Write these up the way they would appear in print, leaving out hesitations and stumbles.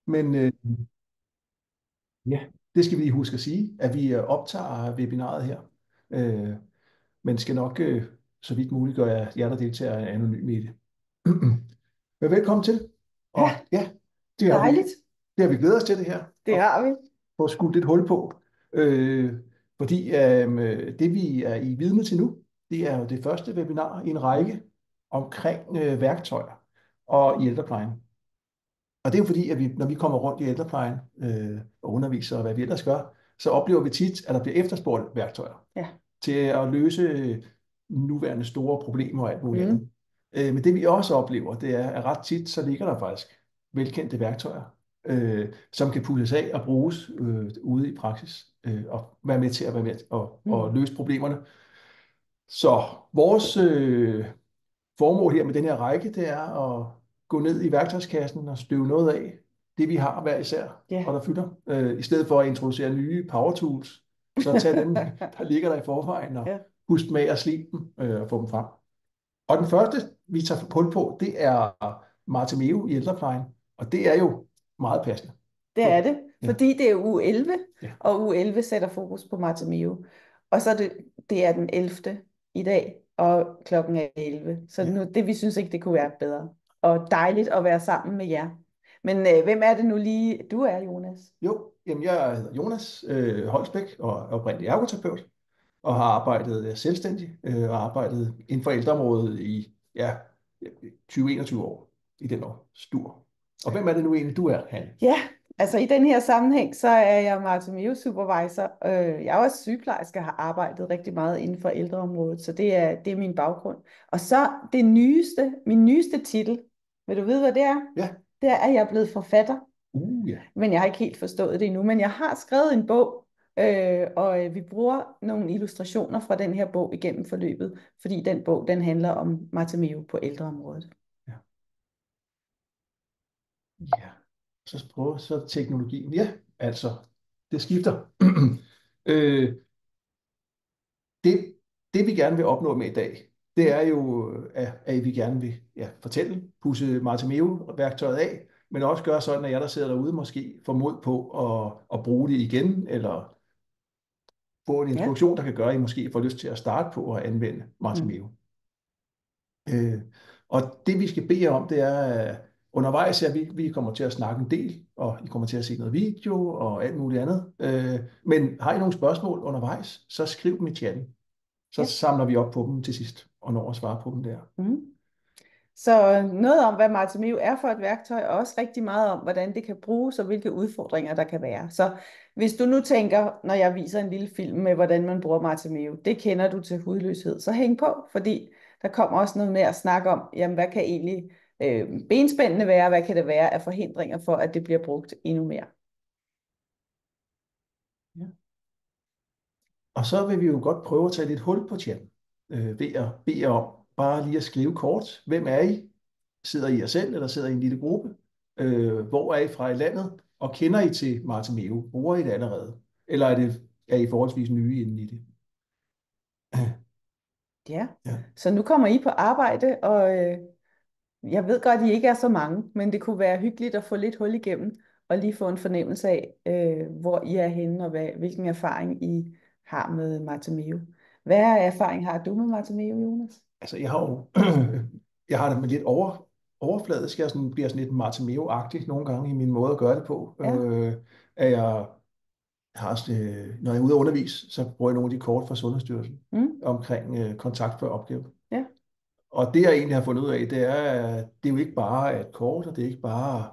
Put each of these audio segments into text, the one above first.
Men ja, det skal vi lige huske at sige, at vi optager webinaret her. Øh, men skal nok, så vidt muligt, gøre jer, der deltager anonyme i det. Men velkommen til. Og Ja, ja, det har vi, dejligt. det har vi glædet os til det her, Det og har vi. få skudt et hul på. Øh, fordi det vi er i vidne til nu, det er jo det første webinar i en række omkring værktøjer og i ældreplejen. Og det er jo fordi, at når vi kommer rundt i ældreplejen og underviser og hvad vi ellers gør, så oplever vi tit, at der bliver efterspurgt værktøjer Ja. til at løse nuværende store problemer og alt muligt andet. Mm. Men det vi også oplever, det er, at ret tit, så ligger der faktisk velkendte værktøjer, som kan puttes af og bruges ude i praksis, og være med til at være med og Mm. løse problemerne. Så vores formål her med den her række, det er at gå ned i værktøjskassen og støve noget af det, vi har hver især, Ja. og der fylder, i stedet for at introducere nye power tools, så tag dem, der ligger der i forvejen, og Ja. husk med at slibe dem og få dem frem. Og den første, vi tager hul på, det er Martimeo i ældreplejen, og det er jo meget passende. Det er det, Ja, fordi det er uge 11, ja, og uge 11 sætter fokus på Bartomeu. Og så er det er den 11. i dag, og klokken er 11. Så ja. nu, det, vi synes ikke, det kunne være bedre. Og dejligt at være sammen med jer. Men hvem er det nu lige, du er, Jonas? Jo, jamen jeg hedder Jonas Holsbæk og er oprindelig ergoterapeut, og har arbejdet selvstændigt og arbejdet inden for ældreområdet i 20-21 år i den år stur. Og hvem er det nu egentlig, du er, Hanne? Ja, altså i den her sammenhæng, så er jeg Bartomeu supervisor. Jeg er også sygeplejerske og har arbejdet rigtig meget inden for ældreområdet, så det er min baggrund. Og så min nyeste titel, vil du vide, hvad det er? Ja. Det er, at jeg er blevet forfatter, Ja. men jeg har ikke helt forstået det endnu. Men jeg har skrevet en bog, og vi bruger nogle illustrationer fra den her bog igennem forløbet, fordi den bog, den handler om Bartomeu på ældreområdet. Ja. Ja. Så prøver så teknologien. Ja, altså, det skifter. øh, det, det vi gerne vil opnå med i dag, det er jo, at vi gerne vil fortælle, pusse Martimeo-værktøjet af, men også gøre sådan, at jeg, der sidder derude, måske får mod på at bruge det igen, eller få en Ja. introduktion, der kan gøre, at I måske får lyst til at starte på at anvende Mm. Martimeo. Og det vi skal bede jer om, det er, undervejs, at vi kommer til at snakke en del, og I kommer til at se noget video og alt muligt andet. Men har I nogle spørgsmål undervejs, så skriv dem i chatten. Så Ja. samler vi op på dem til sidst, og når at svare på dem der. Mm. Så noget om, hvad Martimeo er for et værktøj, og også rigtig meget om, hvordan det kan bruges, og hvilke udfordringer der kan være. Så hvis du nu tænker, når jeg viser en lille film med, hvordan man bruger Martimeo, det kender du til hudløshed, så hæng på, fordi der kommer også noget mere at snakke om, jamen hvad kan egentlig benspændene være, hvad kan det være af forhindringer for, at det bliver brugt endnu mere. Ja. Og så vil vi jo godt prøve at tage lidt hul på chatten, ved at bede jer om bare lige at skrive kort. Hvem er I? Sidder I jer selv, eller sidder I i en lille gruppe? Hvor er I fra i landet? Og kender I til Martimeo? Bruger I det allerede? Eller er I forholdsvis nye inde i det? Ja, Ja. så nu kommer I på arbejde, og jeg ved godt, at I ikke er så mange, men det kunne være hyggeligt at få lidt hul igennem, og lige få en fornemmelse af, hvor I er henne, og hvilken erfaring I har med Martimeo. Hvad erfaring har du med Martimeo, Jonas? Altså, jeg har jo, jeg har det med lidt overfladisk. Jeg bliver sådan lidt Martimeo-agtig nogle gange i min måde at gøre det på. Ja. At jeg har, når jeg er ude at undervise, så bruger jeg nogle af de kort fra Sundhedsstyrelsen Mm. omkring kontakt for opgave. Ja. Og det, jeg egentlig har fundet ud af, det er, at det er jo ikke bare et kort, og det er ikke bare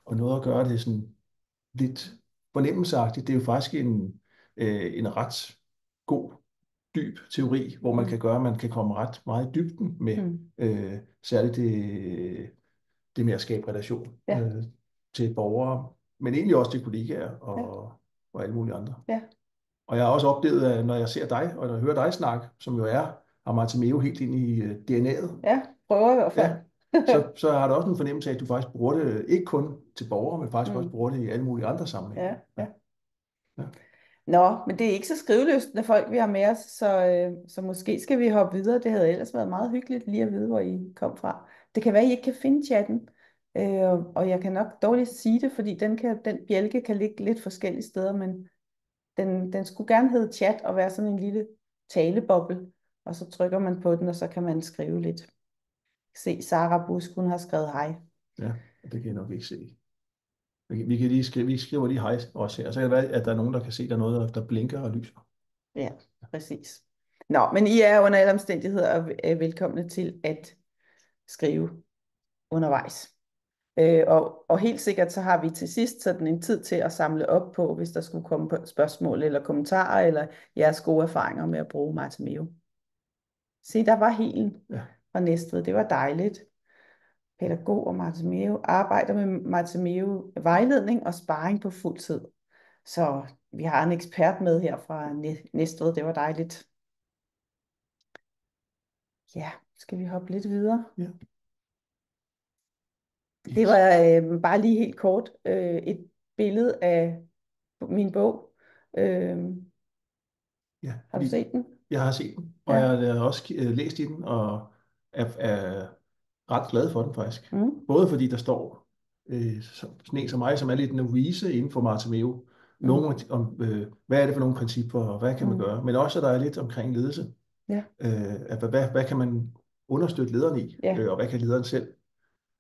og noget at gøre det sådan lidt fornemmelsesagtigt. Det er jo faktisk en ret god, dyb teori, hvor man Mm. kan gøre, at man kan komme ret meget i dybden med Mm. særligt det med at skabe relation Ja. til borgere, men egentlig også til kollegaer Ja. og alle mulige andre. Ja. Og jeg har også oplevet, at når jeg ser dig, og når jeg hører dig snakke, som jo har Martimeo helt ind i DNA'et, Ja, prøver i hvert fald. ja, så har du også en fornemmelse af, at du faktisk bruger det ikke kun til borgere, men faktisk også Mm. bruger det i alle mulige andre sammenhænge. Ja, Ja. ja. Ja. Nå, men det er ikke så skrivelystne folk, vi har med os, så måske skal vi hoppe videre. Det havde ellers været meget hyggeligt lige at vide, hvor I kom fra. Det kan være, I ikke kan finde chatten, Og jeg kan nok dårligt sige det, fordi den bjælke kan ligge lidt forskellige steder, men den skulle gerne hedde chat og være sådan en lille taleboble, og så trykker man på den, og så kan man skrive lidt. Se, Sara Busk, hun har skrevet hej. Ja, det kan jeg nok ikke se. Vi kan lige skrive, vi skriver lige hej også her, så kan det være, at der er nogen, der kan se, der er noget, der blinker og lyser. Ja, præcis. Nå, men I er under alle omstændigheder velkomne til at skrive undervejs. Og helt sikkert så har vi til sidst sådan en tid til at samle op på, hvis der skulle komme spørgsmål eller kommentarer, eller jeres gode erfaringer med at bruge Martimeo. Se, der var Helen Ja. fra Næstved. Det var dejligt. Pædagog og Martimeo arbejder med Martimeo vejledning og sparring på fuld tid. Så vi har en ekspert med her fra Næstved. Det var dejligt. Ja, skal vi hoppe lidt videre? Ja. Yes. Det var bare lige helt kort et billede af min bog. Ja, Har du set den? Jeg har set den, og Ja. jeg har også læst i den, og er ret glad for den faktisk. Mm. Både fordi der står sådan en som mig, som er lidt novise inden for Martimeo, nogle om, hvad er det for nogle principper, og hvad kan man gøre, men også, at der er lidt omkring ledelse. Ja. At hvad kan man understøtte lederen i, Ja. og hvad kan lederen selv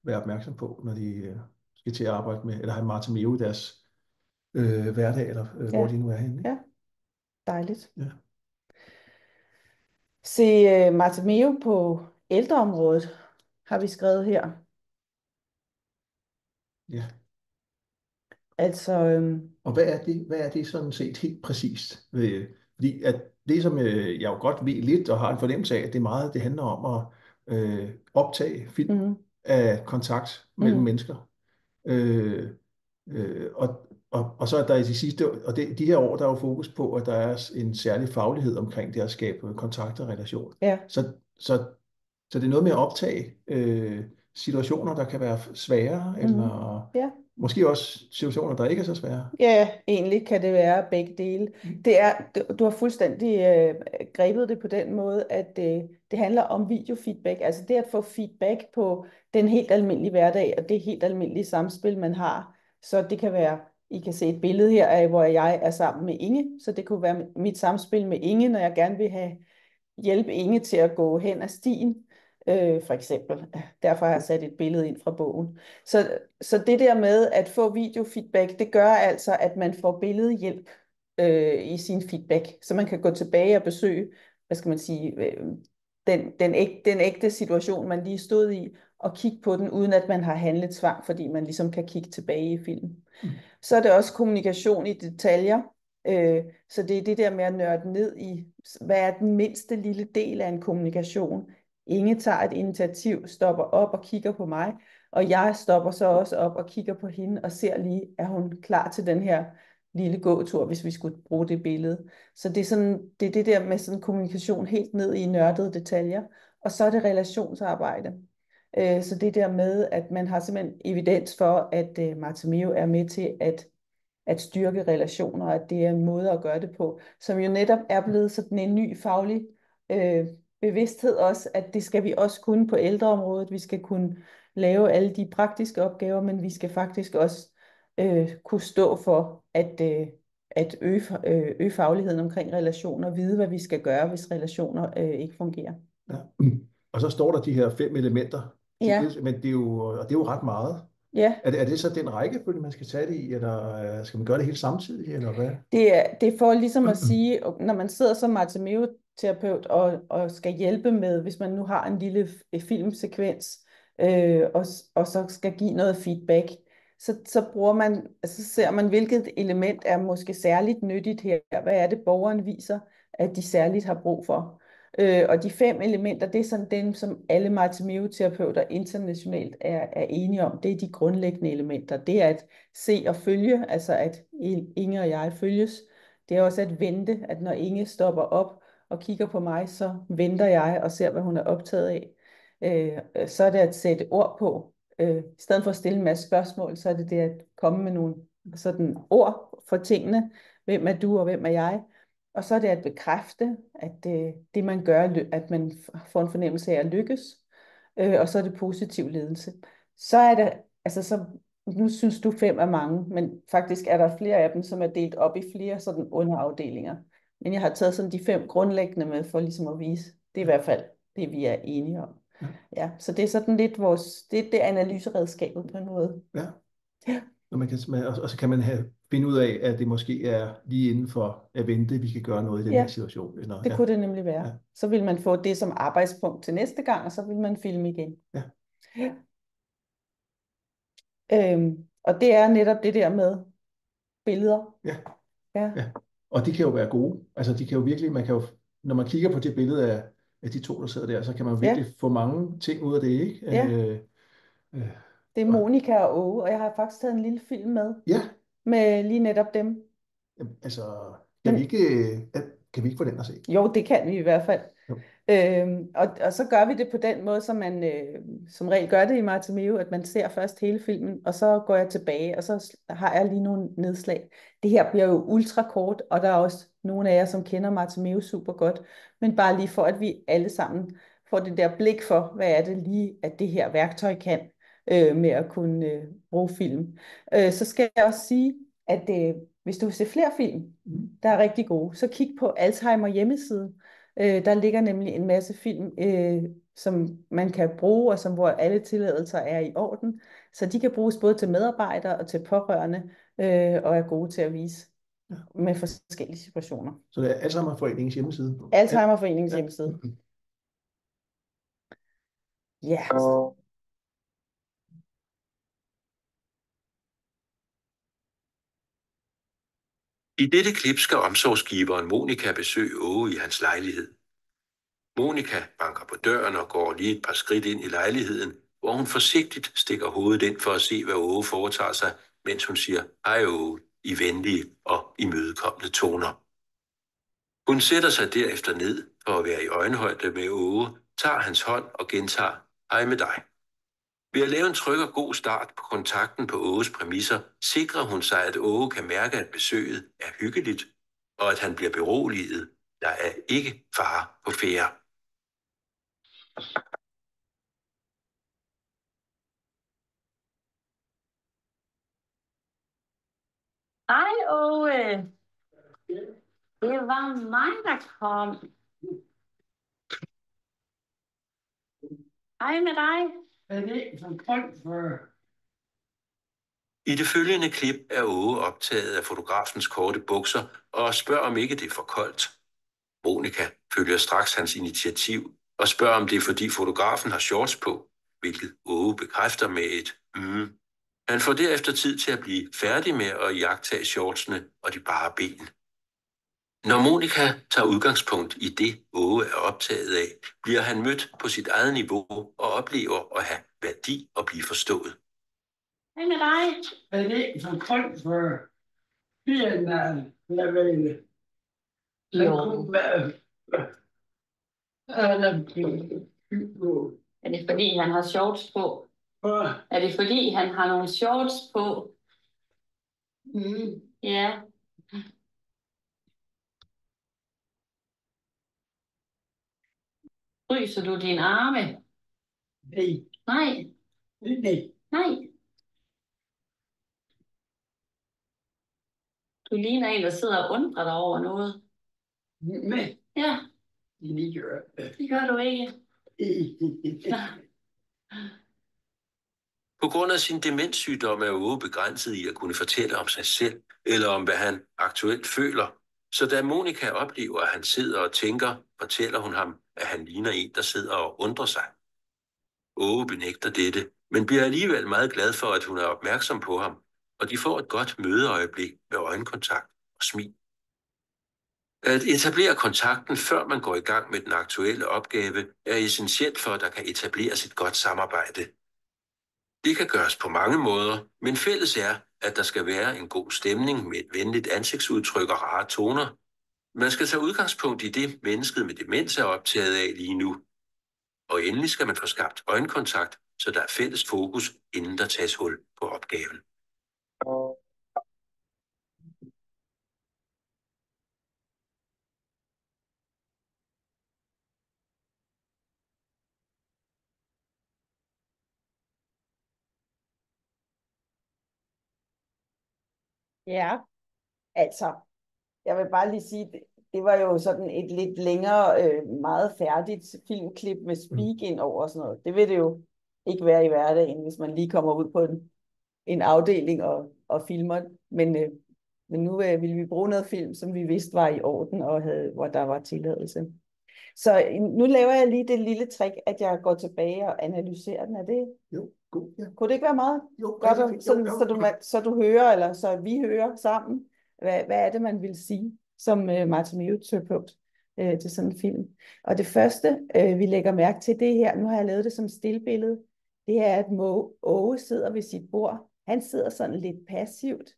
være opmærksom på, når de skal til at arbejde med, eller have Martimeo i deres hverdag, eller hvor de nu er henne. Ja, dejligt. Ja. Se, Martimeo på ældreområdet har vi skrevet her. Ja. Altså, Og hvad er det sådan set helt præcist? Fordi at det, som jeg jo godt ved lidt, og har en fornemmelse af, at det handler om at optage film af kontakt mellem mennesker. Og så er der i de sidste, og de her år, der er jo fokus på, at der er en særlig faglighed omkring det at skabe kontakt og relation. Ja. Så det er noget med at optage situationer, der kan være svære, eller måske også situationer, der ikke er så svære. Ja, egentlig kan det være begge dele. Du har fuldstændig grebet det på den måde, at det handler om videofeedback. Altså det at få feedback på den helt almindelige hverdag, og det helt almindelige samspil, man har. Så det kan være, I kan se et billede her af, hvor jeg er sammen med Inge. Så det kunne være mit samspil med Inge, når jeg gerne vil hjælpe Inge til at gå hen ad stien. For eksempel. Derfor har jeg sat et billede ind fra bogen. Så det der med at få videofeedback, det gør altså, at man får billedhjælp i sin feedback, så man kan gå tilbage og besøge, hvad skal man sige, den ægte situation, man lige stod i, og kigge på den, uden at man har handlet tvang, fordi man ligesom kan kigge tilbage i filmen. Så er det også kommunikation i detaljer. Så det er det der med at nørde ned i, hvad er den mindste lille del af en kommunikation. Inge tager et initiativ, stopper op og kigger på mig, og jeg stopper så også op og kigger på hende og ser lige, er hun klar til den her lille gåtur, hvis vi skulle bruge det billede. Så det er det der med sådan kommunikation helt ned i nørdede detaljer, og så er det relationsarbejde. Så det der med, at man har simpelthen evidens for, at Martimeo er med til at styrke relationer, at det er en måde at gøre det på, som jo netop er blevet sådan en ny faglig bevidsthed også, at det skal vi også kunne på ældreområdet. Vi skal kunne lave alle de praktiske opgaver, men vi skal faktisk også kunne stå for at øge fagligheden omkring relationer, og vide, hvad vi skal gøre, hvis relationer ikke fungerer. Ja. Og så står der de her 5 elementer, men det er jo ret meget. Ja. Er det så den rækkefølge, man skal tage det i, eller skal man gøre det helt samtidig, eller hvad? Det er for ligesom at sige, når man sidder som Martimeo-terapeut og skal hjælpe med, hvis man nu har en lille filmsekvens, og så skal give noget feedback, så ser man, hvilket element er måske særligt nyttigt her. Hvad er det, borgeren viser, at de særligt har brug for? Og de 5 elementer, det er sådan dem, som alle Martimeo-terapeuter internationalt er enige om. Det er de grundlæggende elementer. Det er at se og følge, altså at Inge og jeg følges. Det er også at vente, at når Inge stopper op og kigger på mig, så venter jeg og ser, hvad hun er optaget af. Så er det at sætte ord på. I stedet for at stille en masse spørgsmål, så er det det at komme med nogle sådan ord for tingene. Hvem er du, og hvem er jeg? Og så er det at bekræfte, at det man gør, at man får en fornemmelse af at lykkes. Og så er det positiv ledelse. Så er det altså så, nu synes du 5 er mange, men faktisk er der flere af dem, som er delt op i flere sådan underafdelinger. Men jeg har taget sådan de 5 grundlæggende med, for ligesom at vise, det er i hvert fald det, vi er enige om. Ja. Ja, så det er sådan lidt det er analyseredskabet på en måde. Ja. Ja. Og så kan man finde ud af, at det måske er lige inden for at vente, vi kan gøre noget i den her Ja, situation. Eller, det ja. kunne det nemlig være. Ja. Så vil man få det som arbejdspunkt til næste gang, og så vil man filme igen. Ja. Ja. Og det er netop det der med billeder. Ja. Ja, Ja. Og de kan jo være gode. Altså, de kan jo virkelig, man kan jo, når man kigger på det billede af de to, der sidder der, så kan man jo ja, virkelig få mange ting ud af det, ikke? ja. Øh, Det er og, Monika og Åge, og jeg har faktisk taget en lille film ja, med lige netop dem. jamen, altså, Men kan vi ikke få den at se? jo, det kan vi i hvert fald. Jo. Og så gør vi det på den måde, som man som regel gør det i Bartomeu, at man ser først hele filmen, og så går jeg tilbage, og så har jeg lige nogle nedslag. Det her bliver jo ultra kort, og der er også nogle af jer, som kender Bartomeu super godt, men bare lige for, at vi alle sammen får det der blik for, hvad er det lige, at det her værktøj kan med at kunne bruge film. Så skal jeg også sige, at hvis du vil se flere film, der er rigtig gode, så kig på Alzheimer hjemmeside. Der ligger nemlig en masse film, som man kan bruge, og hvor alle tilladelser er i orden. Så de kan bruges både til medarbejdere og til pårørende, og er gode til at vise Ja. med forskellige situationer. Så det er Alzheimerforeningens hjemmeside. Alzheimerforeningens Ja. hjemmeside. Ja. I dette klip skal omsorgsgiveren Monika besøge Åge i hans lejlighed. Monika banker på døren og går lige et par skridt ind i lejligheden, hvor hun forsigtigt stikker hovedet ind for at se, hvad Åge foretager sig, mens hun siger hej Åge i venlige og imødekommende toner. Hun sætter sig derefter ned for at være i øjenhøjde med Åge, tager hans hånd og gentager hej med dig. Ved at lave en tryg og god start på kontakten på Åges præmisser, sikrer hun sig, at Åge kan mærke, at besøget er hyggeligt, og at han bliver beroliget. Der er ikke fare på færde. Hej Åge, det var mig, der kom. Hej med dig. Er det så koldt for? I det følgende klip er Åge optaget af fotografens korte bukser og spørger, om ikke det er for koldt. Monika følger straks hans initiativ og spørger, om det er fordi fotografen har shorts på, hvilket Åge bekræfter med et Han får derefter tid til at blive færdig med at iagttage shortsene og de bare ben. Når Monika tager udgangspunkt i det, Åge er optaget af, bliver han mødt på sit eget niveau og oplever at have værdi og blive forstået. Hej med dig. Er det så koldt for Vietnam? Jeg ved Jo. Er det fordi, han har shorts på? Er det fordi, han har nogle shorts på? Ja. Fryser du dine arme? Nej. Nej. Nej. Nej. Du ligner en, der sidder og undrer dig over noget. Men Ja, det gør det gør du ikke. På grund af sin demenssygdom er Åge begrænset i at kunne fortælle om sig selv, eller om hvad han aktuelt føler. Så da Monika oplever, at han sidder og tænker, fortæller hun ham, at han ligner en, der sidder og undrer sig. Åge benægter dette, men bliver alligevel meget glad for, at hun er opmærksom på ham, og de får et godt mødeøjeblik med øjenkontakt og smil. At etablere kontakten, før man går i gang med den aktuelle opgave, er essentielt for, at der kan etableres et godt samarbejde. Det kan gøres på mange måder, men fælles er, at der skal være en god stemning med et venligt ansigtsudtryk og rare toner. Man skal tage udgangspunkt i det, mennesket med demens er optaget af lige nu. Og endelig skal man få skabt øjenkontakt, så der er fælles fokus, inden der tages hul på opgaven. Ja, altså, jeg vil bare lige sige, det var jo sådan et lidt længere, meget færdigt filmklip med speak ind over og sådan noget. Det vil det jo ikke være i hverdagen, hvis man lige kommer ud på en afdeling og filmer. Men nu ville vi bruge noget film, som vi vidste var i orden, og hvor der var tilladelse. Så nu laver jeg lige det lille trick, at jeg går tilbage og analyserer den. Er det? Jo, god, ja. Kunne det ikke være meget Jo, godt, rigtig fint. sådan, Jo. så du hører, eller så vi hører sammen, hvad er det, man vil sige som Bartholomew-terapeut til sådan en film. Og det første, vi lægger mærke til, det her, nu har jeg lavet det som stillbillede, det er, at Åge sidder ved sit bord. Han sidder sådan lidt passivt,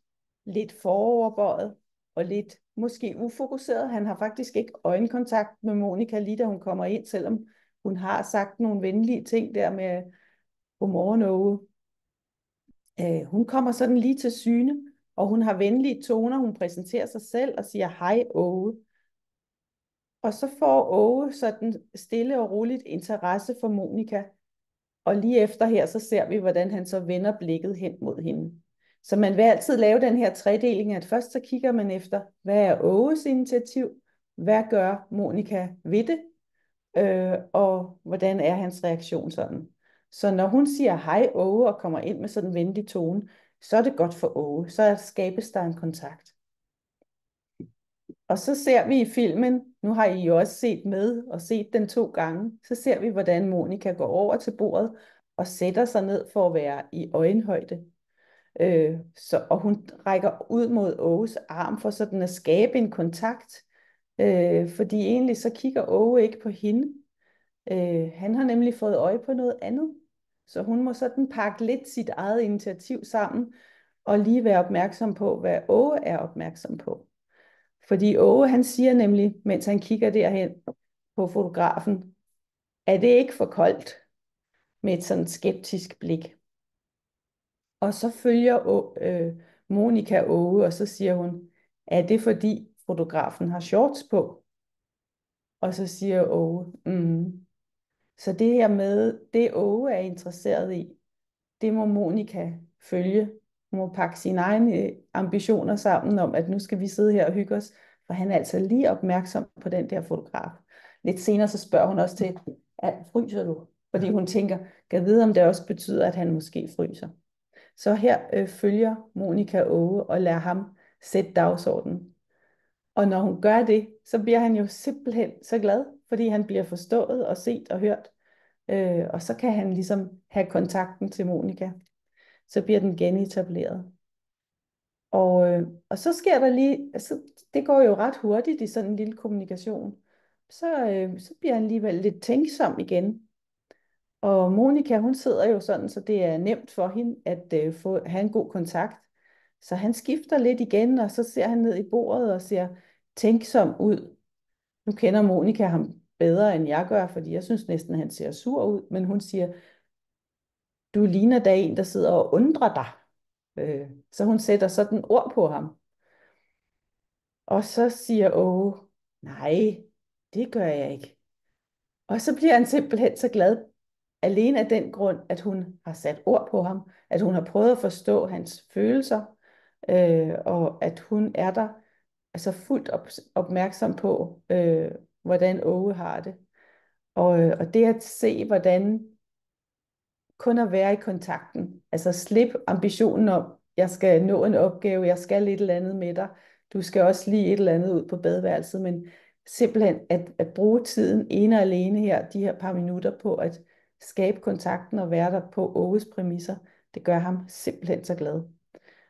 lidt foroverbøjet, og lidt måske ufokuseret. Han har faktisk ikke øjenkontakt med Monica, lige da hun kommer ind, selvom hun har sagt nogle venlige ting der med godmorgen, Åge. Hun kommer sådan lige til syne, og hun har venlige toner. Hun præsenterer sig selv og siger, hej Åge. Og så får Åge sådan stille og roligt interesse for Monica. Og lige efter her, så ser vi, hvordan han så vender blikket hen mod hende. Så man vil altid lave den her tredeling, at først så kigger man efter, hvad er Åges initiativ? Hvad gør Monica ved det? Og hvordan er hans reaktion sådan? Så når hun siger hej Åge og kommer ind med sådan en venlig tone, så er det godt for Åge. Så skabes der en kontakt. Og så ser vi i filmen, nu har I jo også set med og set den 2 gange, så ser vi, hvordan Monica går over til bordet og sætter sig ned for at være i øjenhøjde. Og hun rækker ud mod Åges arm for sådan at skabe en kontakt, fordi egentlig så kigger Åge ikke på hende. Han har nemlig fået øje på noget andet, så hun må sådan pakke lidt sit eget initiativ sammen og lige være opmærksom på, hvad Åge er opmærksom på. Fordi Åge, han siger nemlig, mens han kigger derhen på fotografen, er det ikke for koldt? Med et sådan skeptisk blik. Og så følger Monica Åge, og så siger hun, er det fordi fotografen har shorts på? Og så siger Åge, Så det her med, det Åge er interesseret i, det må Monica følge. Hun må pakke sine egne ambitioner sammen om, at nu skal vi sidde her og hygge os, for han er altså lige opmærksom på den der fotograf. Lidt senere så spørger hun også til, fryser du? Fordi hun tænker, kan vide, om det også betyder, at han måske fryser. Så her følger Monica Åge og lader ham sætte dagsordenen. Og når hun gør det, så bliver han jo simpelthen så glad, fordi han bliver forstået og set og hørt. Og så kan han ligesom have kontakten til Monica. Så bliver den genetableret. Og så sker der lige, altså, det går jo ret hurtigt i sådan en lille kommunikation. Så bliver han alligevel lidt tænksom igen. Og Monica, hun sidder jo sådan, så det er nemt for hende at have en god kontakt. Så han skifter lidt igen, og så ser han ned i bordet og ser tænksom ud. Nu kender Monica ham bedre, end jeg gør, fordi jeg synes næsten, at han ser sur ud. Men hun siger, du ligner da en, der sidder og undrer dig. Så hun sætter sådan ord på ham. Og så siger Åge, nej, det gør jeg ikke. Og så bliver han simpelthen så glad, alene af den grund, at hun har sat ord på ham, at hun har prøvet at forstå hans følelser, og at hun er der altså fuldt opmærksom på, hvordan Åge har det. Og det at se, hvordan kun at være i kontakten, altså slip ambitionen om, jeg skal nå en opgave, jeg skal et eller andet med dig, du skal også lige et eller andet ud på badeværelset, men simpelthen at bruge tiden ene og alene her, de her par minutter på at skabe kontakten og være der på Åges præmisser, det gør ham simpelthen så glad.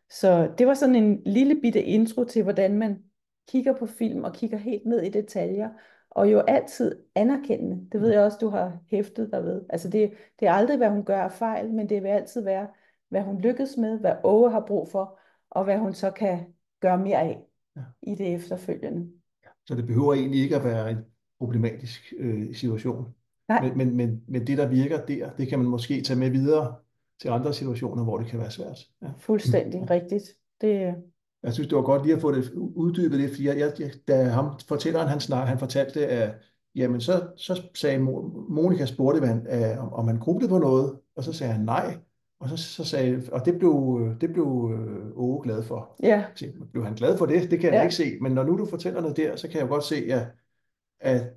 Så det var sådan en lille bitte intro til, hvordan man kigger på film og kigger helt ned i detaljer, og jo altid anerkendende. Det ved jeg også, du har hæftet dig ved. Altså det er aldrig, hvad hun gør af fejl, men det vil altid være, hvad hun lykkes med, hvad Åge har brug for, og hvad hun så kan gøre mere af i det efterfølgende. Så det behøver egentlig ikke at være en problematisk situation. Nej. Men det, der virker der, det kan man måske tage med videre til andre situationer, hvor det kan være svært. Ja. Fuldstændig rigtigt. Jeg synes, det var godt lige at få det uddybet lidt, fordi da fortælleren han fortalte, at jamen så sagde Monica spurgte, om han grublede på noget, og så sagde han nej. Og så sagde, og det blev Åge glad for. Ja, Så blev han glad for det? Det kan jeg da ja, ikke se. Men når nu du fortæller noget der, så kan jeg jo godt se, at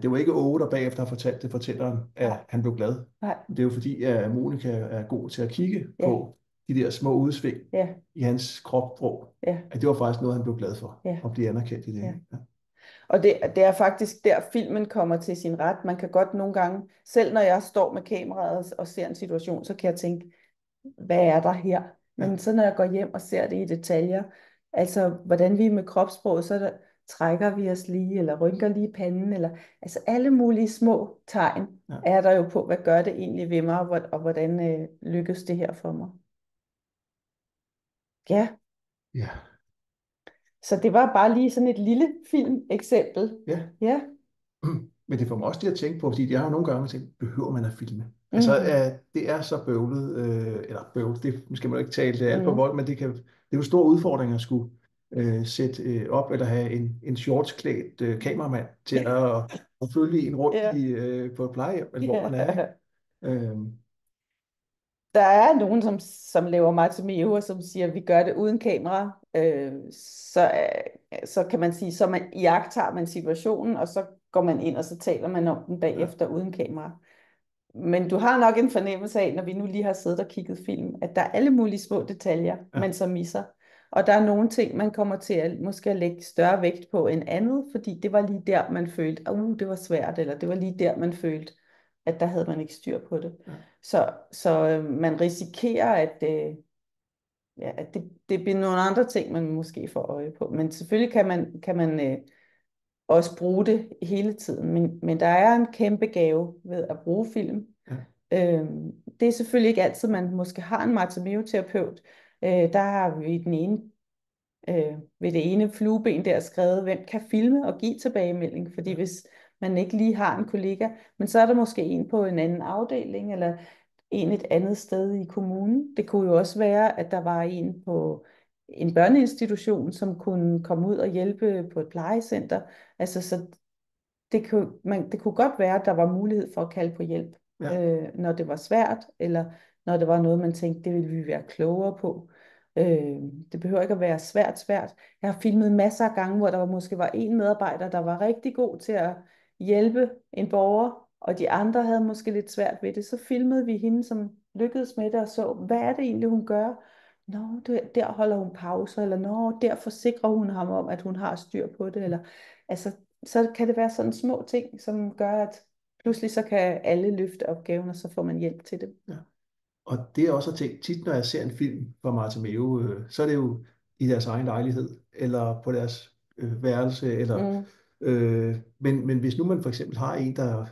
det var ikke Åge, der bagefter har fortalt det fortælleren, at nej, han blev glad. nej, Det er jo fordi, at Monica er god til at kigge ja, på de der små udsving ja, i hans kropssprog. ja, At det var faktisk noget, han blev glad for, ja, at blive anerkendt i det. ja. Ja. Og det er faktisk der, filmen kommer til sin ret. Man kan godt nogle gange, selv når jeg står med kameraet og ser en situation, så kan jeg tænke, hvad er der her? Men så når jeg går hjem og ser det i detaljer, altså hvordan vi er med kropssproget, så trækker vi os lige, eller rynker lige panden, eller altså alle mulige små tegn Ja. er der jo på, hvad gør det egentlig ved mig, og hvordan lykkes det her for mig. Ja, Ja. så det var bare lige sådan et lille filmeksempel. Ja. Ja. Men det får mig også til at tænke på, fordi jeg har jo nogle gange tænkt, behøver man at filme? Altså, det er så bøvlet, eller bøvlet, det skal man jo ikke tale det alt for vold, men det er jo en stor udfordring at skulle sætte op, eller have en shortsklædt kameramand til at følge en rundt på et plejehjem, eller hvor man er. Ikke? Der er nogen, som laver Bartomeu, og som siger, at vi gør det uden kamera. Så kan man sige, så man iagttager man situationen, og så går man ind, og så taler man om den bagefter uden kamera. Men du har nok en fornemmelse af, når vi nu lige har siddet og kigget film, at der er alle mulige små detaljer, man så misser. Og der er nogle ting, man kommer til at måske at lægge større vægt på end andet, fordi det var lige der, man følte, det var svært, eller det var lige der, man følte, at der havde man ikke styr på det. Ja. Så man risikerer, at det bliver nogle andre ting, man måske får øje på. Men selvfølgelig kan man også bruge det hele tiden. Men der er en kæmpe gave ved at bruge film. Ja. Det er selvfølgelig ikke altid, man måske har en Bartomeu-terapeut. Der har vi ved det ene flueben der skrevet, hvem kan filme og give tilbagemelding. Fordi hvis man ikke lige har en kollega, men så er der måske en på en anden afdeling, eller en et andet sted i kommunen. Det kunne jo også være, at der var en på en børneinstitution, som kunne komme ud og hjælpe på et plejecenter. Altså, så det kunne godt være, at der var mulighed for at kalde på hjælp, når det var svært, eller når det var noget, man tænkte, det ville vi være klogere på. Det behøver ikke at være svært. Jeg har filmet masser af gange, hvor der måske var en medarbejder, der var rigtig god til at hjælpe en borger, og de andre havde måske lidt svært ved det. Så filmede vi hende, som lykkedes med det, og så, hvad er det egentlig, hun gør? Nå, der holder hun pauser, eller nå, der forsikrer hun ham om, at hun har styr på det, eller altså, så kan det være sådan små ting, som gør, at pludselig så kan alle løfte opgaven, og så får man hjælp til det. Ja. Og det er også at tænke, tit når jeg ser en film fra Bartomeu, så er det jo i deres egen lejlighed, eller på deres værelse, eller, men hvis nu man for eksempel har en, der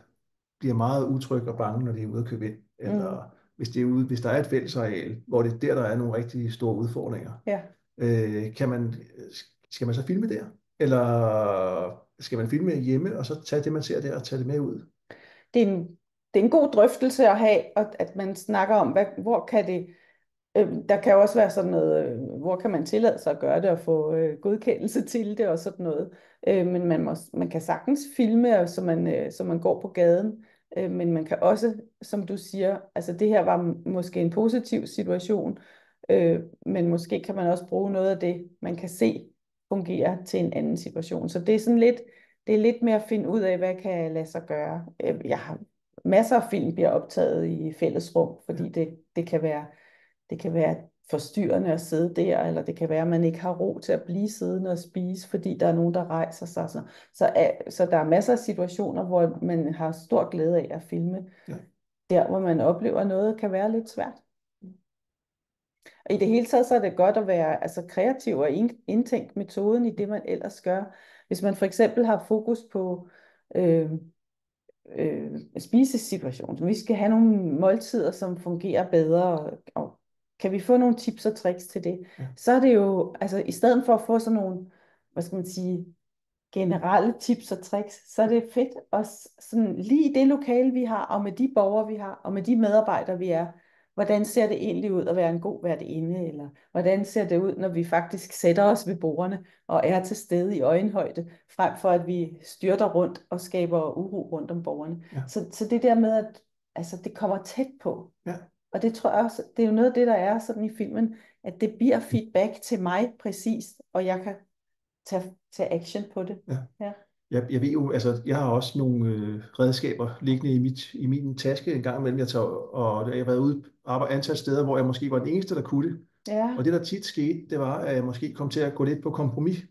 bliver meget utryg og bange, når de er ude at købe ind, eller hvis der er et fællesareal, hvor det der er nogle rigtig store udfordringer, skal man så filme der? Eller skal man filme hjemme, og så tage det, man ser der, og tage det med ud? Det er en god drøftelse at have, at man snakker om, hvor kan det... Der kan jo også være sådan noget, hvor kan man tillade sig at gøre det, og få godkendelse til det, og sådan noget. Men man kan sagtens filme, så man går på gaden. Men man kan også, som du siger, altså det her var måske en positiv situation, men måske kan man også bruge noget af det, man kan se fungere til en anden situation. Så det er sådan lidt med at finde ud af, hvad kan jeg lade sig gøre. Jeg har masser af film bliver optaget i fællesrum, fordi det kan være forstyrrende at sidde der, eller det kan være, at man ikke har ro til at blive siddende og spise, fordi der er nogen, der rejser sig. Så der er masser af situationer, hvor man har stor glæde af at filme. Ja. Der, hvor man oplever noget, kan være lidt svært. Og i det hele taget, så er det godt at være kreativ og indtænke metoden i det, man ellers gør. Hvis man for eksempel har fokus på spisesituationen, vi skal have nogle måltider, som fungerer bedre, og kan vi få nogle tips og tricks til det? Ja. Så er det jo, i stedet for at få sådan nogle, hvad skal man sige, generelle tips og tricks, så er det fedt at sådan, lige i det lokale, vi har, og med de borgere, vi har, og med de medarbejdere, vi er, hvordan ser det egentlig ud at være en god værtinde, eller hvordan ser det ud, når vi faktisk sætter os ved bordene og er til stede i øjenhøjde, frem for at vi styrter rundt og skaber uro rundt om borgerne. Ja. Så det der med, at det kommer tæt på. Ja. Og det tror jeg også, det er jo noget af det, der er sådan i filmen, at det bliver feedback til mig præcist, og jeg kan tage action på det. Ja. Ja. Jeg ved jo, altså, jeg har også nogle redskaber liggende i min taske en gang imellem, og jeg har været ude og ansat steder, hvor jeg måske var den eneste, der kunne det. Ja. Og det, der tit skete, det var, at jeg måske kom til at gå lidt på kompromis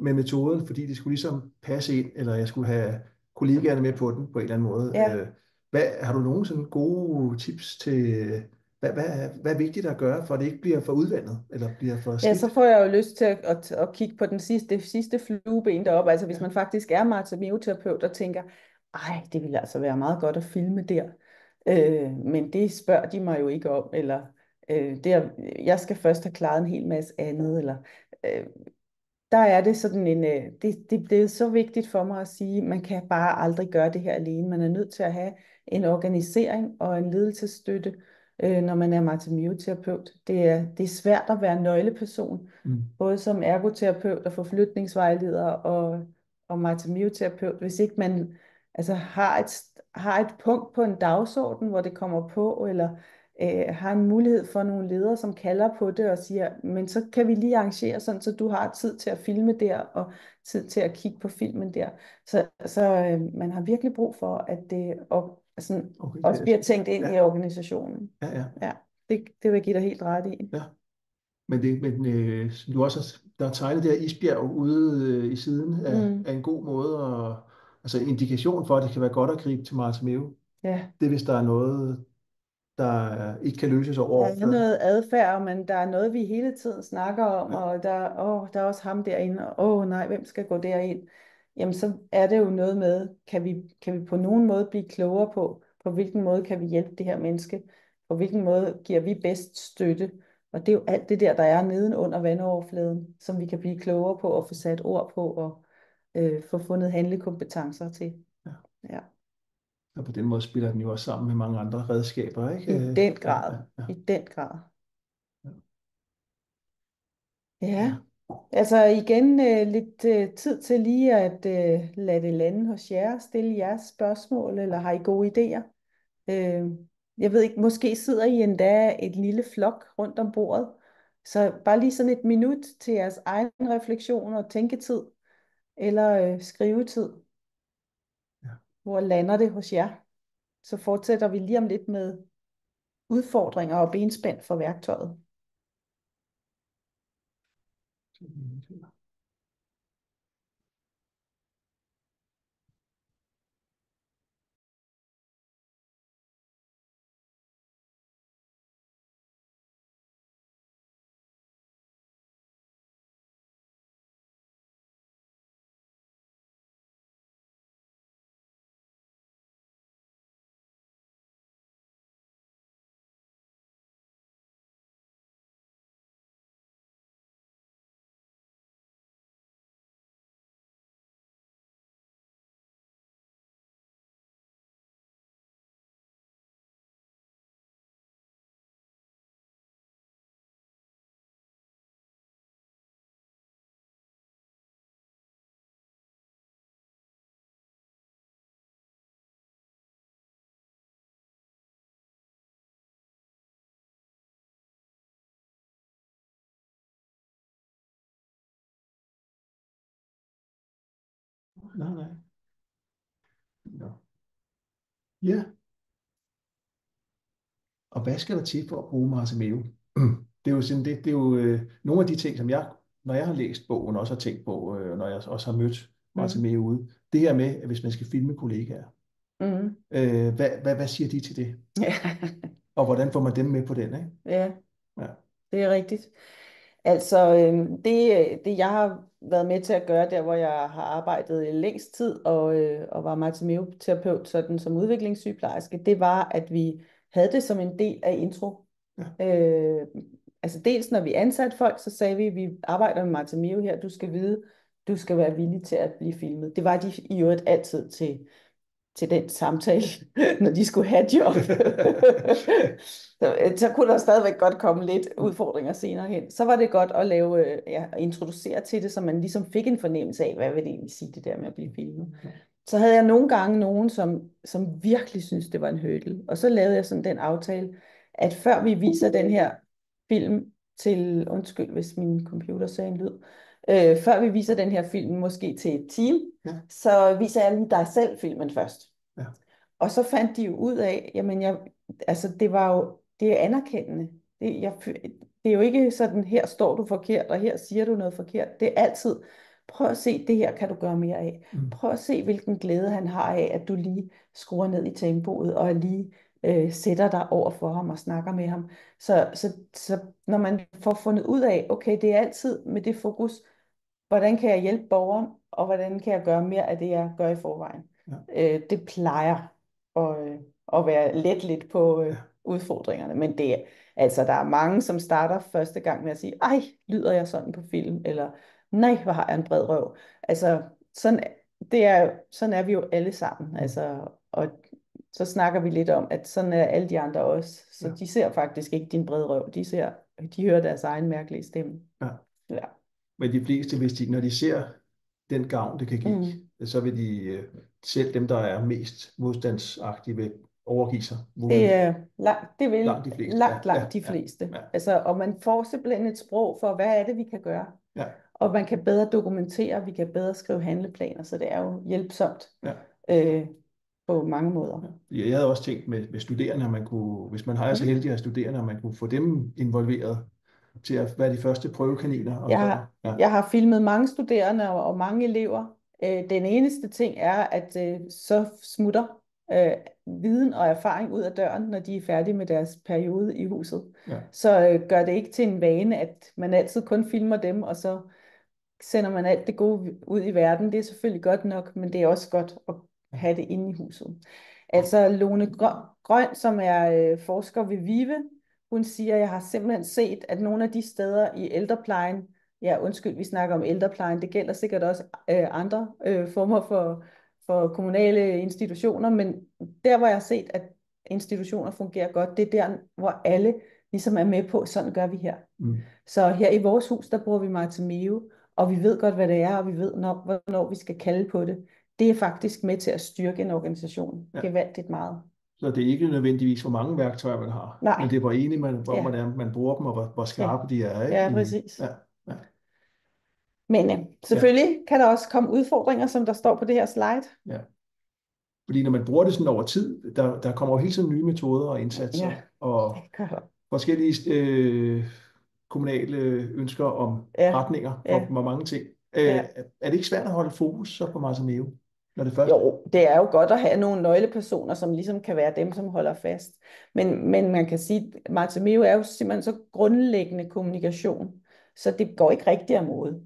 med metoden, fordi det skulle ligesom passe ind, eller jeg skulle have kollegaerne med på den på en eller anden måde. Ja. Har du nogle sådan gode tips til, hvad er vigtigt at gøre, for at det ikke bliver for udvandet, eller bliver for skidt? Ja, så får jeg jo lyst til at kigge på det sidste flueben deroppe. Altså hvis man faktisk er Bartholomew-terapeut og tænker, ej, det ville altså være meget godt at filme der. Men det spørger de mig jo ikke om, eller jeg skal først have klaret en hel masse andet, eller der er det sådan det er så vigtigt for mig at sige, man kan bare aldrig gøre det her alene. Man er nødt til at have en organisering og en ledelsesstøtte, når man er Bartholomew-terapeut. Det er svært at være nøgleperson, både som ergoterapeut og forflytningsvejleder og Bartholomew-terapeut, hvis ikke man altså har et punkt på en dagsorden, hvor det kommer på, eller har en mulighed for nogle ledere, som kalder på det og siger, men så kan vi lige arrangere sådan, så du har tid til at filme der, og tid til at kigge på filmen der. Så man har virkelig brug for, at det også bliver tænkt ind i organisationen. Ja, det vil jeg give dig helt ret i. Ja. Men du også der er tegnet der isbjerg ude i siden af en god måde, altså indikation for, at det kan være godt at gribe til Bartholomew. Ja. Det er, hvis der er noget, der ikke kan løses over. Der er noget adfærd, men der er noget, vi hele tiden snakker om, og der er også ham derinde, og nej, hvem skal gå derind? Jamen, så er det jo noget med, kan vi på nogen måde blive klogere på hvilken måde kan vi hjælpe det her menneske? På hvilken måde giver vi bedst støtte? Og det er jo alt det der er neden under vandoverfladen, som vi kan blive klogere på og få sat ord på og få fundet handlekompetencer til. Ja. Og på den måde spiller den jo også sammen med mange andre redskaber, ikke? I den grad. I den grad. Ja. Altså igen lidt tid til lige at lade det lande hos jer, stille jeres spørgsmål, eller har I gode idéer? Jeg ved ikke, måske sidder I endda et lille flok rundt om bordet, så bare lige sådan et minut til jeres egen refleksion og tænketid, eller skrivetid. Ja. Hvor lander det hos jer? Så fortsætter vi lige om lidt med udfordringer og benspænd for værktøjet. Nej. No. Ja. Og hvad skal der til for at bruge Bartholomew? Det er jo sådan, det er jo nogle af de ting, som jeg, når jeg har læst bogen, også har tænkt på, når jeg også har mødt Bartholomew ude. Det her med, at hvis man skal filme kollegaer, hvad siger de til det? Ja. Og hvordan får man dem med på den, ikke? Ja. Det er rigtigt. Altså, det jeg har været med til at gøre, der hvor jeg har arbejdet længst tid og var Bartholomew-terapeut sådan som udviklingssygeplejerske, det var, at vi havde det som en del af intro. Ja. Altså dels når vi ansatte folk, så sagde vi arbejder med Bartholomew her, du skal vide, du skal være villig til at blive filmet. Det var de i øvrigt altid til den samtale, når de skulle have job. så kunne der stadigvæk godt komme lidt udfordringer senere hen. Så var det godt at introducere til det, så man ligesom fik en fornemmelse af, hvad vil det egentlig sige, det der med at blive filmet. Så havde jeg nogle gange nogen, som virkelig syntes, det var en hurdle. Og så lavede jeg sådan den aftale, at før vi viser den her film til, undskyld hvis min computer sagde en lyd, før vi viser den her film måske til et team, så viser jeg lige dig selv filmen først. Ja. Og så fandt de jo ud af, jamen altså det er anerkendende. Det er jo ikke sådan, her står du forkert, og her siger du noget forkert. Det er altid, prøv at se, det her kan du gøre mere af. Prøv at se, hvilken glæde han har af, at du lige skruer ned i tempoet, og lige sætter dig over for ham og snakker med ham. Så når man får fundet ud af, okay, det er altid med det fokus, hvordan kan jeg hjælpe borgeren, og hvordan kan jeg gøre mere af det, jeg gør i forvejen. Det plejer at være lidt på udfordringerne, men altså, der er mange, som starter første gang med at sige, ej, lyder jeg sådan på film, eller nej, hvor har jeg en bred røv. Altså, sådan er vi jo alle sammen, altså, og så snakker vi lidt om, at sådan er alle de andre også, så de ser faktisk ikke din brede røv, de hører deres egen mærkelige stemme. Ja. Men de fleste, når de ser den gavn, det kan give, så vil de selv dem, der er mest modstandsagtige, vil overgive sig. Det er langt de fleste. Langt de fleste. Ja. Altså, og man får simpelthen et sprog for, hvad er det, vi kan gøre. Ja. Og man kan bedre dokumentere, vi kan bedre skrive handleplaner, så det er jo hjælpsomt på mange måder. Ja. Jeg havde også tænkt med studerende, at man kunne, hvis man har så heldig at have studerende, at man kunne få dem involveret til at være de første prøvekaniner. Jeg har filmet mange studerende og mange elever. Den eneste ting er, at så smutter viden og erfaring ud af døren, når de er færdige med deres periode i huset. Ja. Så gør det ikke til en vane, at man altid kun filmer dem, og så sender man alt det gode ud i verden. Det er selvfølgelig godt nok, men det er også godt at have det inde i huset. Altså Lone Grøn, som er forsker ved VIVE, hun siger, jeg har simpelthen set, at nogle af de steder i ældreplejen, undskyld, vi snakker om ældreplejen, det gælder sikkert også andre former for kommunale institutioner, men der, hvor jeg har set, at institutioner fungerer godt, det er der, hvor alle ligesom er med på, sådan gør vi her. Så her i vores hus, der bruger vi Martimeo, og vi ved godt, hvad det er, og vi ved, hvornår vi skal kalde på det. Det er faktisk med til at styrke en organisation gevaldigt meget. Så det er ikke nødvendigvis, hvor mange værktøjer man har, men det er, hvor enig man bruger dem, og hvor skarpe de er. Ikke? Ja, præcis. Ja. Men selvfølgelig kan der også komme udfordringer, som der står på det her slide. Ja. Fordi når man bruger det sådan over tid, der kommer jo hele tiden nye metoder og indsatser, og forskellige kommunale ønsker om retninger for mange ting. Er det ikke svært at holde fokus så på Martimeo? Jo, det er jo godt at have nogle nøglepersoner, som ligesom kan være dem, som holder fast. Men man kan sige, at Martimeo er jo simpelthen så grundlæggende kommunikation, så det går ikke rigtig af mode.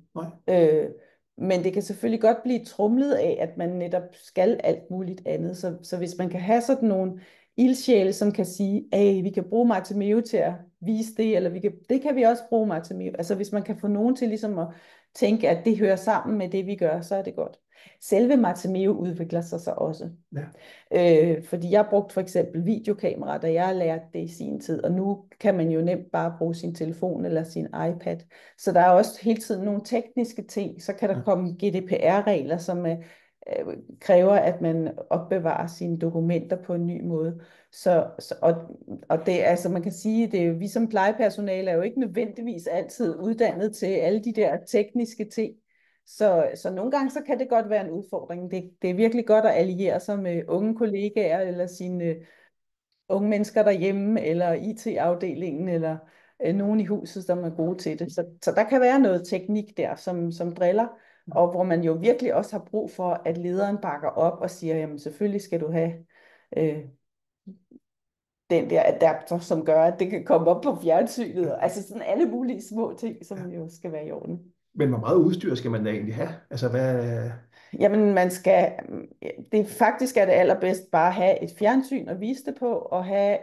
Men det kan selvfølgelig godt blive tromlet af, at man netop skal alt muligt andet. Så hvis man kan have sådan nogle ildsjæle, som kan sige, at vi kan bruge Martimeo til at vise det, eller det kan vi også bruge Martimeo. Altså hvis man kan få nogen til ligesom at tænke, at det hører sammen med det, vi gør, så er det godt. Selve Martimeo udvikler sig så også. Fordi jeg brugte for eksempel videokamera, da jeg lærte det i sin tid, og nu kan man jo nemt bare bruge sin telefon eller sin iPad. Så der er også hele tiden nogle tekniske ting. Så kan der komme GDPR-regler, som kræver, at man opbevarer sine dokumenter på en ny måde. Og det, altså man kan sige, at vi som plejepersonale er jo ikke nødvendigvis altid uddannet til alle de der tekniske ting. Så nogle gange så kan det godt være en udfordring. Det er virkelig godt at alliere sig med unge kollegaer, eller sine unge mennesker derhjemme, eller IT-afdelingen, eller nogen i huset, som er gode til det. Så der kan være noget teknik der, som driller, og hvor man jo virkelig også har brug for, at lederen bakker op og siger, jamen selvfølgelig skal du have den der adapter, som gør, at det kan komme op på fjernsynet. Altså sådan alle mulige små ting, som jo skal være i orden. Men hvor meget udstyr skal man da egentlig have? Altså hvad... Jamen faktisk er det allerbedst bare at have et fjernsyn at vise det på, og have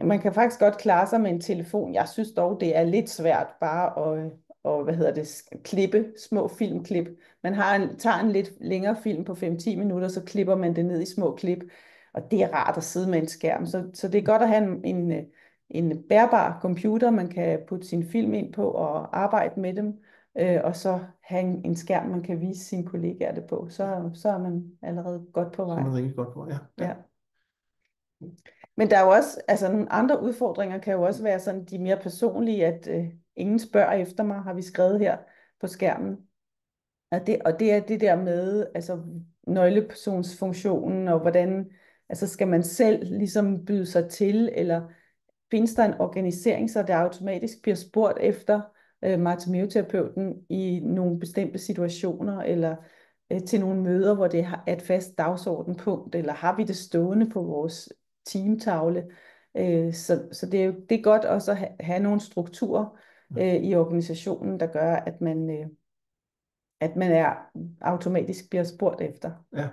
man kan faktisk godt klare sig med en telefon. Jeg synes dog, det er lidt svært bare at klippe små filmklip. Man tager en lidt længere film på 5-10 minutter, så klipper man det ned i små klip, og det er rart at sidde med en skærm. Så det er godt at have en bærbar computer, man kan putte sin film ind på og arbejde med dem, og så have en skærm, man kan vise sine kollegaer det på. Så er man allerede godt på vej. Så er man rigtig godt på, ja. Men der er jo også, altså nogle andre udfordringer kan jo også være sådan de mere personlige, at ingen spørger efter mig, har vi skrevet her på skærmen. Og det er det der med altså nøglepersonsfunktionen, og hvordan altså skal man selv ligesom byde sig til, eller findes der en organisering, så det automatisk bliver spurgt efter Bartimeo-terapeuten i nogle bestemte situationer, eller til nogle møder, hvor det er et fast dagsordenpunkt, eller har vi det stående på vores teamtavle. Så det er godt også at have nogle strukturer i organisationen, der gør, at man automatisk bliver spurgt efter. Ja,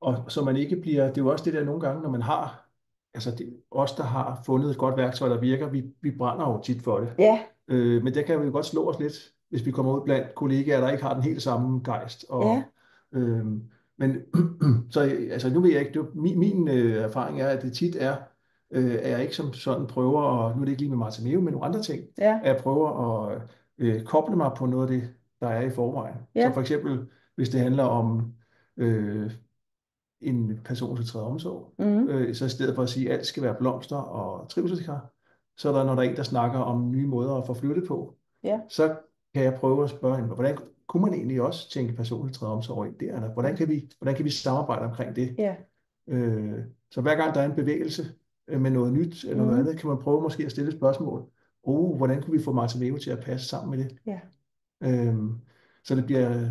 og så man ikke bliver, det er jo også det der nogle gange, når man har, altså os, der har fundet et godt værktøj, der virker, vi brænder jo tit for det. Ja. Men der kan vi jo godt slå os lidt, hvis vi kommer ud blandt kollegaer, der ikke har den helt samme gejst. Og, men så altså, nu ved jeg ikke, min erfaring er, at det tit er, at jeg ikke som sådan prøver, og nu er det ikke lige med Bartimeo, men nogle andre ting, at jeg prøver at koble mig på noget af det, der er i forvejen. Så for eksempel, hvis det handler om en person til tredje omsorg, så i stedet for at sige, at alt skal være blomster og trivselskar, så er der, når der er en, der snakker om nye måder at få flyttet på, så kan jeg prøve at spørge hende, hvordan kunne man egentlig også tænke personlig tredje omsorg ind der, eller hvordan kan vi samarbejde omkring det? Så hver gang der er en bevægelse med noget nyt eller noget andet, kan man prøve måske at stille et spørgsmål. Hvordan kunne vi få Bartimeo til at passe sammen med det? Så det bliver,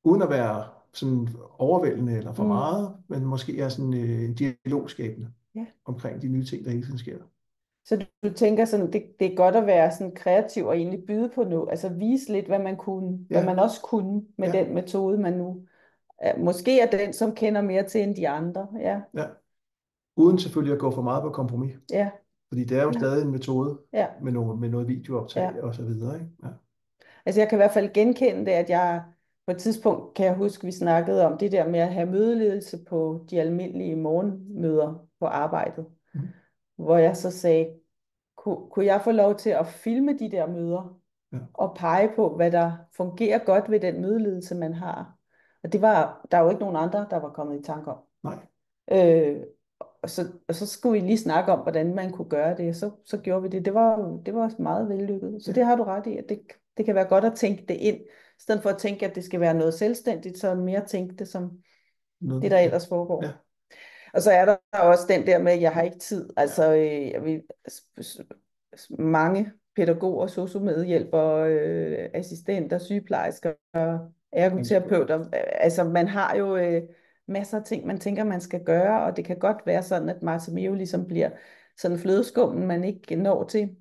uden at være sådan overvældende eller for meget, men måske er sådan en dialogskabende omkring de nye ting, der hele tiden sker. Så du tænker sådan, det er godt at være sådan kreativ og egentlig byde på noget, altså vise lidt, hvad man kunne, hvad man også kunne med den metode, man nu måske er den, som kender mere til end de andre. Ja. Uden selvfølgelig at gå for meget på kompromis. Ja. Fordi det er jo stadig en metode med noget videooptag og så videre. Ikke? Ja. Altså jeg kan i hvert fald genkende det, at jeg på et tidspunkt, kan jeg huske, vi snakkede om det der med at have mødeledelse på de almindelige morgenmøder på arbejdet. Hvor jeg så sagde, kunne jeg få lov til at filme de der møder og pege på, hvad der fungerer godt ved den mødeledelse, man har. Og der er jo ikke nogen andre, der var kommet i tanke om. Nej. Og så skulle vi lige snakke om, hvordan man kunne gøre det, og så gjorde vi det. Det var også meget vellykket. Så det har du ret i, at det kan være godt at tænke det ind, i stedet for at tænke, at det skal være noget selvstændigt, så mere tænke det som det, der ellers foregår. Ja. Og så er der også den der med, at jeg har ikke tid. Altså, mange pædagoger, sosu-medhjælpere, assistenter, sygeplejersker, ergoterapeuter. Altså, man har jo masser af ting, man tænker, man skal gøre, og det kan godt være sådan, at Bartimeo ligesom bliver sådan flødeskummen, man ikke når til.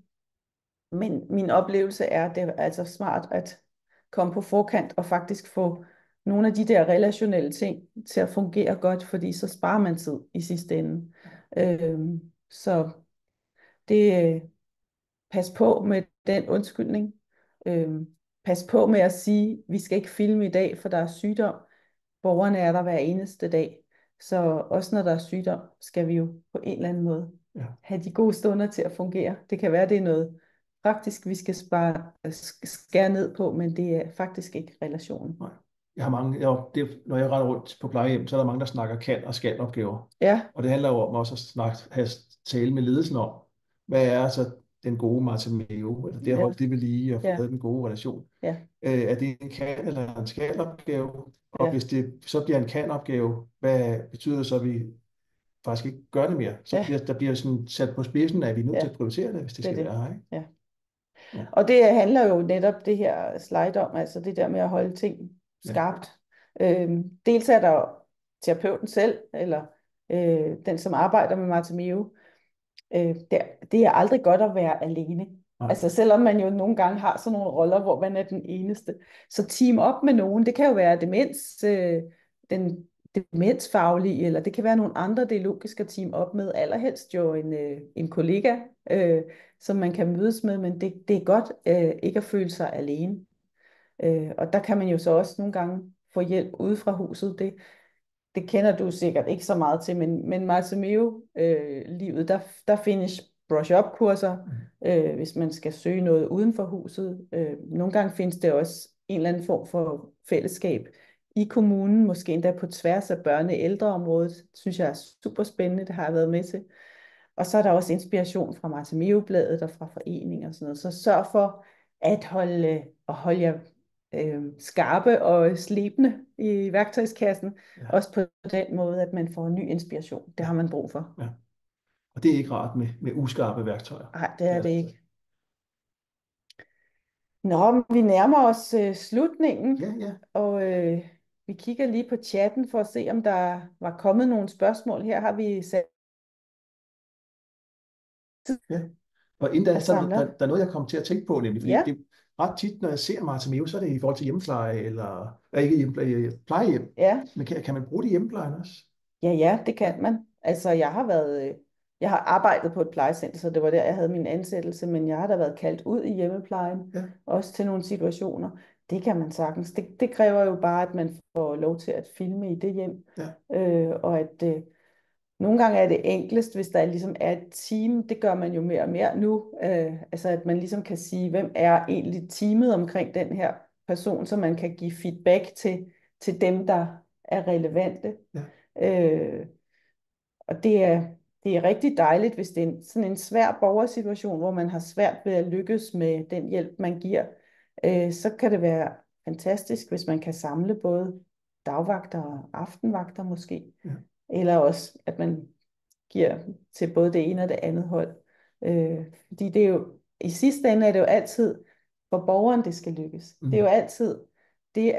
Men min oplevelse er, at det er altså smart at komme på forkant og faktisk få nogle af de der relationelle ting til at fungere godt, fordi så sparer man tid i sidste ende. Så det pas på med den undskyldning. Pas på med at sige, vi skal ikke filme i dag, for der er sygdom. Borgerne er der hver eneste dag. Så også når der er sygdom, skal vi jo på en eller anden måde have de gode stunder til at fungere. Det kan være, det er noget praktisk, vi skal skære ned på, men det er faktisk ikke relationen. Nej. Jeg har mange, når jeg render rundt på plejehjem, så er der mange, der snakker kan og skal opgaver. Ja. Og det handler jo om også at tale med ledelsen om, hvad er så den gode Bartimeo, eller det at holde det ved lige og få den gode relation. Ja. Er det en kan eller en skal opgave? Og hvis det så bliver en kan opgave, hvad betyder det så, at vi faktisk ikke gør det mere? Så der bliver sådan sat på spidsen, at vi er nødt til at prioritere det, hvis det skal være her. Ikke? Ja. Og det handler jo netop det her slide om, altså det der med at holde ting skarpt. Dels er der terapeuten selv, eller den, som arbejder med Bartimeo. Det er aldrig godt at være alene. Nej. Altså selvom man jo nogle gange har sådan nogle roller, hvor man er den eneste. Så team op med nogen, det kan jo være den demensfaglige, eller det kan være nogle andre, det er logisk at team op med. Allerhelst jo en kollega, som man kan mødes med, men det er godt ikke at føle sig alene. Og der kan man jo så også nogle gange få hjælp ude fra huset. Det kender du sikkert ikke så meget til, men Bartimeo-livet, der findes brush-up-kurser, hvis man skal søge noget uden for huset. Nogle gange findes det også en eller anden form for fællesskab i kommunen, måske endda på tværs af børne- og ældreområdet. Det synes jeg er super spændende, det har jeg været med til. Og så er der også inspiration fra Martha Mew-bladet og fra foreninger og sådan noget. Så sørg for at holde jer skarpe og slebne i værktøjskassen. Ja. Også på den måde, at man får ny inspiration. Det har man brug for. Ja. Og det er ikke rart med uskarpe værktøjer. Nej, det er det ikke. Nå, vi nærmer os slutningen, Ja. og vi kigger lige på chatten for at se, om der var kommet nogle spørgsmål. Her har vi sat... Ja. Og inden da, Jeg så samler. der er noget, jeg kom til at tænke på, nemlig, fordi Ja. det er ret tit, når jeg ser Martha Mew, så er det i forhold til hjemmepleje, eller ikke hjemmepleje, plejehjem. Ja. Men kan man bruge det i hjemmeplejen også? Ja, det kan man. Altså, jeg har arbejdet på et plejecenter, så det var der, jeg havde min ansættelse, men jeg har da været kaldt ud i hjemmeplejen, Ja. også til nogle situationer. Det kan man sagtens. Det kræver jo bare, at man får lov til at filme i det hjem, og at nogle gange er det enklest, hvis der ligesom er et team. Det gør man jo mere og mere nu. Altså, at man ligesom kan sige, hvem er egentlig teamet omkring den her person, så man kan give feedback til dem, der er relevante. Ja. Og det er rigtig dejligt, hvis det er sådan en svær borgersituation, hvor man har svært ved at lykkes med den hjælp, man giver. Så kan det være fantastisk, hvis man kan samle både dagvagter og aftenvagter måske. Ja. Eller også, at man giver til både det ene og det andet hold. Fordi det er jo, i sidste ende er det jo altid for borgeren, det skal lykkes. Det er jo altid det,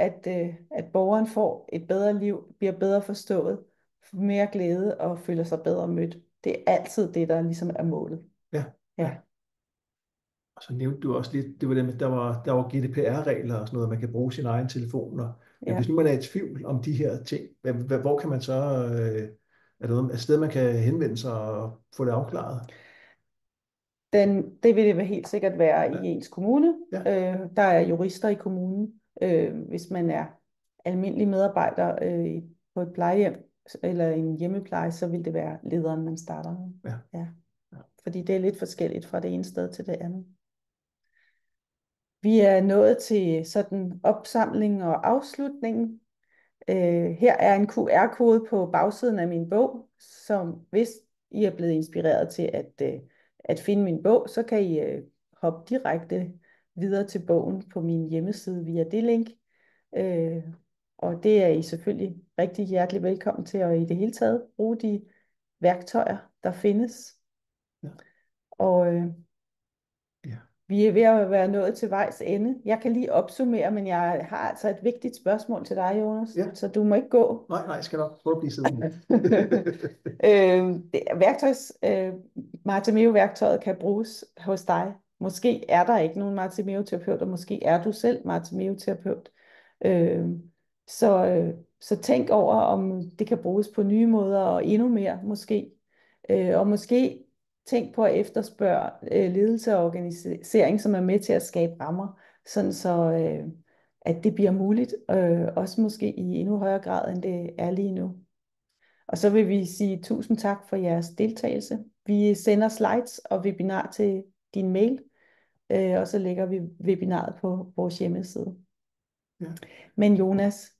at borgeren får et bedre liv, bliver bedre forstået, mere glæde og føler sig bedre mødt. Det er altid det, der ligesom er målet. Ja. Og så nævnte du også lidt, det var det med, der var GDPR-regler og sådan noget, man kan bruge sin egen telefon. Men hvis nu man er i tvivl om de her ting, hvor kan man så, er der et sted, man kan henvende sig og få det afklaret? Det vil det helt sikkert være i ens kommune. Ja. Der er jurister i kommunen. Hvis man er almindelig medarbejder på et plejehjem eller en hjemmepleje, så vil det være lederen, man starter med. Ja. Fordi det er lidt forskelligt fra det ene sted til det andet. Vi er nået til sådan opsamling og afslutning. Her er en QR-kode på bagsiden af min bog, som hvis I er blevet inspireret til at finde min bog, så kan I hoppe direkte videre til bogen på min hjemmeside via det link. Og det er I selvfølgelig rigtig hjertelig velkommen til at i det hele taget bruge de værktøjer, der findes. Ja. Og vi er ved at være nået til vejs ende. Jeg kan lige opsummere, men jeg har altså et vigtigt spørgsmål til dig, Jonas, så du må ikke gå. Nej, jeg skal nok prøve at blive siddende. Martha Mew-værktøjet kan bruges hos dig. Måske er der ikke nogen Martha Mew-terapeut, og måske er du selv Martha Mew-terapeut. Så tænk over, om det kan bruges på nye måder, og endnu mere måske. Og måske tænk på at efterspørge ledelse og organisering, som er med til at skabe rammer, sådan så at det bliver muligt, også måske i endnu højere grad, end det er lige nu. Og så vil vi sige tusind tak for jeres deltagelse. Vi sender slides og webinar til din mail, og så lægger vi webinaret på vores hjemmeside. Ja. Men Jonas,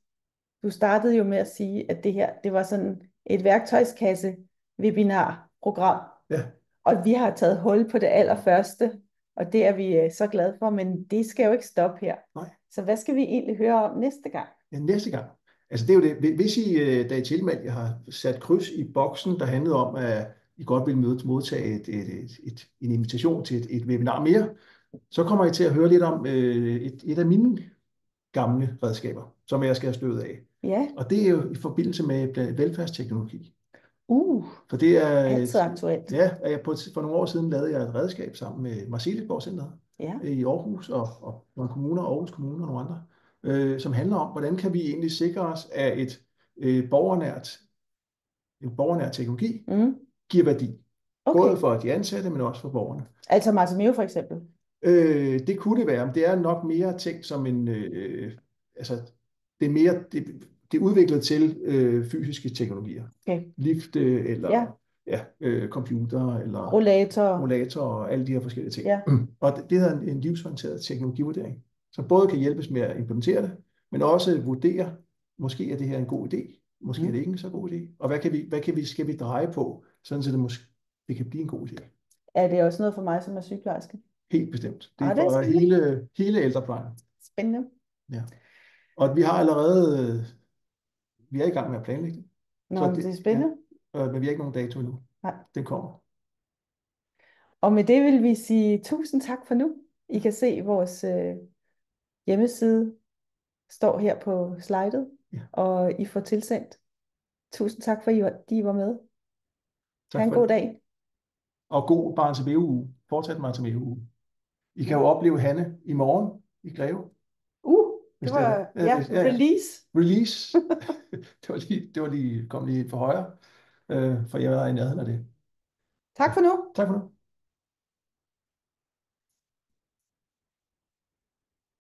du startede jo med at sige, at det var sådan et værktøjskasse webinar-program. Ja. Og vi har taget hul på det allerførste, og det er vi så glade for, men det skal jo ikke stoppe her. Nej. Så hvad skal vi egentlig høre om næste gang? Ja, næste gang. Altså det er jo det. Hvis I, da I tilmeldte, jeg har sat kryds i boksen, der handlede om, at I godt vil modtage en invitation til et webinar mere, så kommer I til at høre lidt om et af mine gamle redskaber, som jeg skal have støvet af. Ja. Og det er jo i forbindelse med velfærdsteknologi. For det er altid aktuelt. Ja, for nogle år siden lavede jeg et redskab sammen med Marselisborg Centeret i Aarhus og nogle kommuner, Aarhus Kommune og nogle andre, som handler om, hvordan kan vi egentlig sikre os, at en borgernær teknologi giver værdi. Okay. Både for de ansatte, men også for borgerne. Altså Martha Mew for eksempel? Det kunne det være, men det er nok mere tænkt som en... det er mere... Det er udviklet til fysiske teknologier. Okay. Lift eller computer eller rollator og alle de her forskellige ting. Ja. Og det hedder en livsorienteret teknologivurdering, som både kan hjælpes med at implementere det, men også vurdere, måske er det her en god idé, måske er det ikke en så god idé, og hvad skal vi dreje på, sådan så det måske det kan blive en god idé. Er det også noget for mig, som er sygeplejerske? Helt bestemt. Det er Det er for spændende. hele ældreplejen. Spændende. Ja. Og vi har allerede, vi er i gang med at planlægge det. Nå, Så men det er spændende. men vi har ikke nogen dato endnu. Nej. Den kommer. Og med det vil vi sige tusind tak for nu. I kan se vores hjemmeside står her på slidet, Ja. og I får tilsendt. Tusind tak for, at I var med. Tak Ha' en for god det. dag. Og god Barns uge. Fortsat Barns uge. I kan jo opleve Hanne i morgen i Greve. Det var release. Release. det var lige, kom lige for højre, for jeg var i nærheden af det. Tak for nu. Tak for nu.